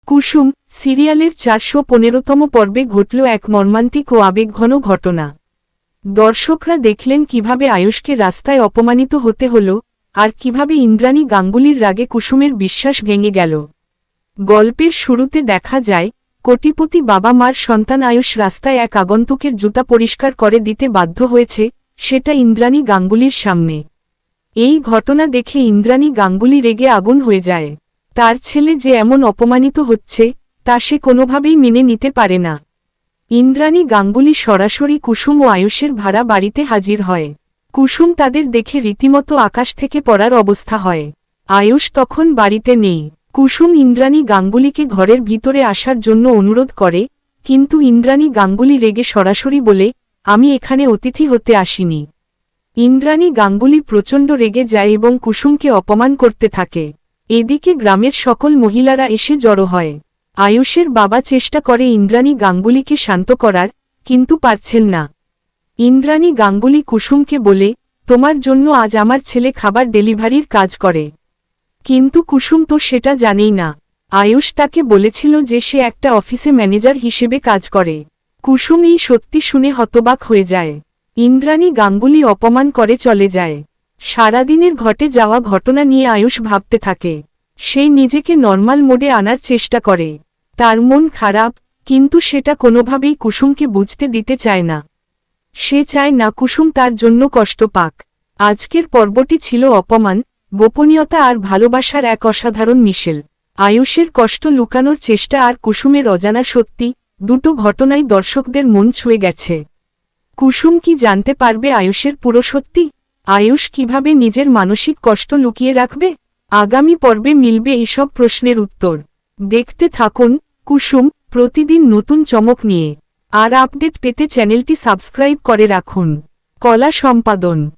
কুসুম সিরিয়ালের ৪১৫তম পর্বে ঘটল এক মর্মান্তিক ও আবেগঘন ঘটনা। দর্শকরা দেখলেন কিভাবে আয়ুষকে রাস্তায় অপমানিত হতে হল, আর কিভাবে ইন্দ্রাণী গাঙ্গুলির রাগে কুসুমের বিশ্বাস ভেঙে গেল। গল্পের শুরুতে দেখা যায়, কোটিপতি বাবা মার সন্তান আয়ুষ রাস্তায় এক আগন্তুকের জুতা পরিষ্কার করে দিতে বাধ্য হয়েছে, সেটা ইন্দ্রাণী গাঙ্গুলির সামনে। এই ঘটনা দেখে ইন্দ্রাণী গাঙ্গুলি রেগে আগুন হয়ে যায়। তার ছেলে যে এমন অপমানিত হচ্ছে, তা সে কোনোভাবেই মেনে নিতে পারে না। ইন্দ্রাণী গাঙ্গুলি সরাসরি কুসুম ও আয়ুষের ভাড়া বাড়িতে হাজির হয়। কুসুম তাদের দেখে রীতিমতো আকাশ থেকে পড়ার অবস্থা হয়। আয়ুষ তখন বাড়িতে নেই। কুসুম ইন্দ্রাণী গাঙ্গুলিকে ঘরের ভিতরে আসার জন্য অনুরোধ করে, কিন্তু ইন্দ্রাণী গাঙ্গুলি রেগে সরাসরি বলে, আমি এখানে অতিথি হতে আসিনি। ইন্দ্রাণী গাঙ্গুলি প্রচণ্ড রেগে যায় এবং কুসুমকে অপমান করতে থাকে। এদিকে গ্রামের সকল মহিলারা এসে জড়ো হয়। আয়ুষের বাবা চেষ্টা করে ইন্দ্রাণী গাঙ্গুলিকে শান্ত করার, কিন্তু পারছেন না। ইন্দ্রাণী গাঙ্গুলি কুসুমকে বলে, তোমার জন্য আজ আমার ছেলে খাবার ডেলিভারির কাজ করে। কিন্তু কুসুম তো সেটা জানেই না। আয়ুষ তাকে বলেছিল যে সে একটা অফিসে ম্যানেজার হিসেবে কাজ করে। কুসুম এই সত্যি শুনে হতবাক হয়ে যায়। ইন্দ্রাণী গাঙ্গুলি অপমান করে চলে যায়। সারাদিনের ঘটে যাওয়া ঘটনা নিয়ে আয়ুষ ভাবতে থাকে। সে নিজেকে নর্মাল মোডে আনার চেষ্টা করে। তার মন খারাপ, কিন্তু সেটা কোনোভাবেই কুসুমকে বুঝতে দিতে চায় না। সে চায় না কুসুম তার জন্য কষ্ট পাক। আজকের পর্বটি ছিল অপমান, গোপনীয়তা আর ভালোবাসার এক অসাধারণ মিশেল। আয়ুষের কষ্ট লুকানোর চেষ্টা আর কুসুমের অজানা সত্যি, দুটো ঘটনাই দর্শকদের মন ছুঁয়ে গেছে। কুসুম কি জানতে পারবে আয়ুষের পুরো সত্যি? আয়ুষ কিভাবে নিজের মানসিক কষ্ট লুকিয়ে রাখবে? আগামী পর্বে মিলবে এসব প্রশ্নের উত্তর। দেখতে থাকুন কুসুম, প্রতিদিন নতুন চমক নিয়ে। আর আপডেট পেতে চ্যানেলটি সাবস্ক্রাইব করে রাখুন। কলা সম্পাদন।